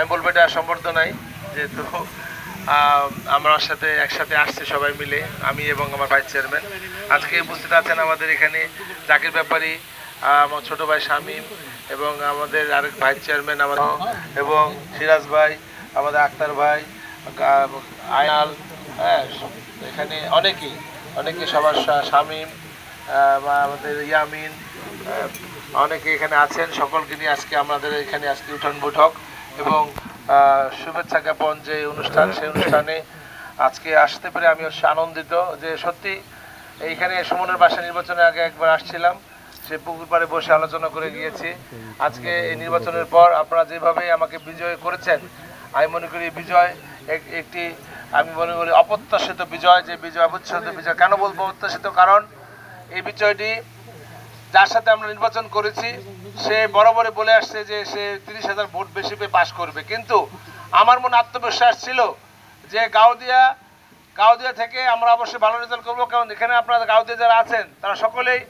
আমি বলবো এটা সম্বর্ধ নাই, যেহেতু আমার সাথে একসাথে আসছে সবাই মিলে, আমি এবং আমার ভাইস চেয়ারম্যান। আজকে উপস্থিত আছেন আমাদের এখানে জাকির ব্যাপারী, আমার ছোটো ভাই শামীম, এবং আমাদের আরেক ভাইস চেয়ারম্যান আমাদের, এবং সিরাজ ভাই, আমাদের আক্তার ভাই, আয়াল, হ্যাঁ, এখানে অনেকেই সবার, শামীম, আমাদের ইয়ামিন, অনেকে এখানে আছেন। সকলকে নিয়ে আজকে আমাদের এখানে আজকে উঠান বৈঠক এবং শুভেচ্ছা জ্ঞাপন যে অনুষ্ঠান, সেই অনুষ্ঠানে আজকে আসতে পেরে আমি আনন্দিত। যে সত্যি এইখানে সুমনের বাসা নির্বাচনের আগে একবার আসছিলাম, সে পুকুর পাড়ে বসে আলোচনা করে গিয়েছি। আজকে এই নির্বাচনের পর আপনারা যেভাবে আমাকে বিজয় করেছেন, আমি মনে করি বিজয় একটি, আমি মনে করি অপ্রত্যাশিত বিজয়। যে বিজয় অপ্রত্যাশিত বিজয় কেন বলবো অপ্রত্যাশিত? কারণ এই বিজয়টি যার সাথে আমরা নির্বাচন করেছি সে বরাবরই বলে আসছে যে সে 30,000 ভোট বেশি পেয়ে পাশ করবে, কিন্তু আমার মনে আত্মবিশ্বাস ছিল যে গাউদিয়া থেকে আমরা অবশ্যই ভালো রেজাল্ট করবো। কারণ এখানে আপনারা গাউদিয়া যারা আছেন তারা সকলেই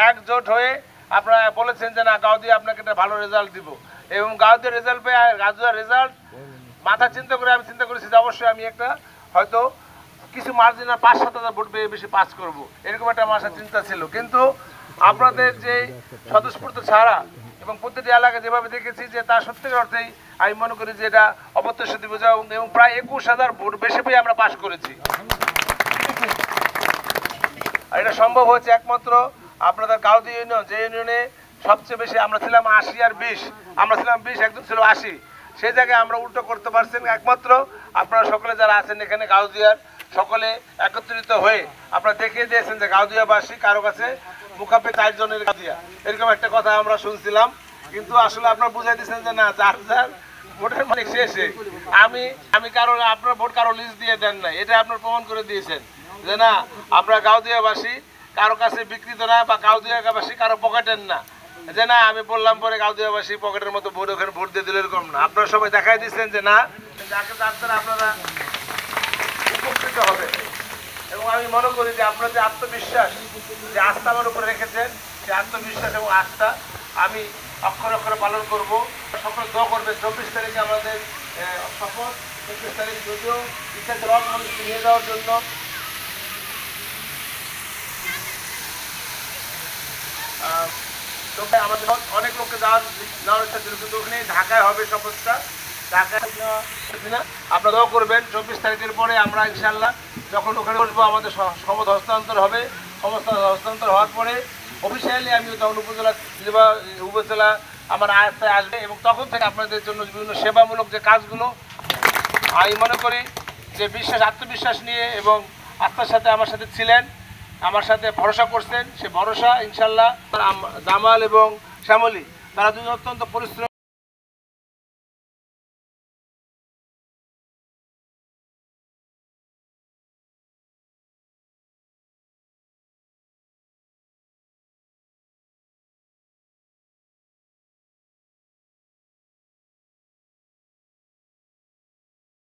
একজোট হয়ে আপনারা বলেছেন যে না, গাউদিয়া আপনাকে একটা ভালো রেজাল্ট দিব, এবং গাউদিয়ার রেজাল্ট পেয়ে গাউদিয়ার রেজাল্ট মাথা চিন্তা করে আমি চিন্তা করেছি যে অবশ্যই আমি একটা হয়তো কিছু মার্জিনাল 5-7,000 ভোট পেয়ে বেশি পাস করব, এরকম একটা আমার চিন্তা ছিল। কিন্তু আপনাদের যে স্বতঃস্ফূর্ত ছাড়া এবং প্রতিটি এলাকায় যেভাবে দেখেছি যে তার সত্যিকার অর্থেই আমি মনে করি যে এটা অপ্রত্যাশিত বিজয়, এবং প্রায় 21,000 ভোট বেশি পেয়ে আমরা পাস করেছি। আর এটা সম্ভব হয়েছে একমাত্র আপনাদের গাউদিয়া ইউনিয়ন, যে ইউনিয়নে সবচেয়ে বেশি আমরা ছিলাম 80 আর 20, আমরা ছিলাম 20, একজন ছিল 80, সেই জায়গায় আমরা উল্টো করতে পারছেন একমাত্র আপনারা সকলে যারা আছেন এখানে গাউদিয়ার সকলে একত্রিত হয়ে আপনারা দেখিয়ে দিয়েছেন যে গাউদিয়াবাসী কারো কাছে মুখাপে 4 জনের গাউদিয়া, এরকম একটা কথা আমরা শুনছিলাম। কিন্তু আসলে আপনারা বুঝাই দিচ্ছেন যে না, যার ভোটের মানে শেষে আমি কারো, আপনার ভোট কারো লিস্ট দিয়ে দেন না, এটা আপনার প্রমাণ করে দিয়েছেন যে না, আপনারা গাউদিয়াবাসী কারো কাছে বিকৃত না, বা গাউদিয়াবাসী কারো পকেটের না, যে না আমি বললাম পরে গাউদিয়াবাসী পকেটের মতো ভোট ওখানে ভোট দিয়ে দিলে এরকম না। আপনারা সবাই দেখাই দিচ্ছেন যে না, যাকে যার দ্বারা আপনারা উপকৃত হবে। এবং আমি মনে করি যে আপনার যে আত্মবিশ্বাস, যে আস্থা আমার উপরে রেখেছেন, সেই আত্মবিশ্বাস এবং আস্থা আমি অক্ষরে অক্ষরে পালন করব। সকলে দোয়া করবে। 24 তারিখে আমাদের শপথ, 24 তারিখ যদিও ইচ্ছা রথ মানুষকে নিয়ে যাওয়ার জন্য আমাদের অনেক লোককে নেওয়ার ইচ্ছা ছিল, কিন্তু ওখানে ঢাকায় হবে শপথটা, ঢাকায় আপনারা দোয়া করবেন। 24 তারিখের পরে আমরা ইনশাল্লাহ যখন ওখানে বসবো আমাদের শপথ হস্তান্তর হবে। সমস্ত হস্তান্তর হওয়ার পরে অফিসিয়ালি আমি তখন উপজেলা আমার আয়ত্তায় আসবে, এবং তখন থেকে আপনাদের জন্য বিভিন্ন সেবামূলক যে কাজগুলো আমি মনে করি যে আত্মবিশ্বাস নিয়ে এবং আস্থার সাথে আমার সাথে ছিলেন, আমার সাথে ভরসা করছেন, সে ভরসা ইনশাল্লাহ জামাল এবং শ্যামলী তারা দুজন অত্যন্ত পরিশ্রম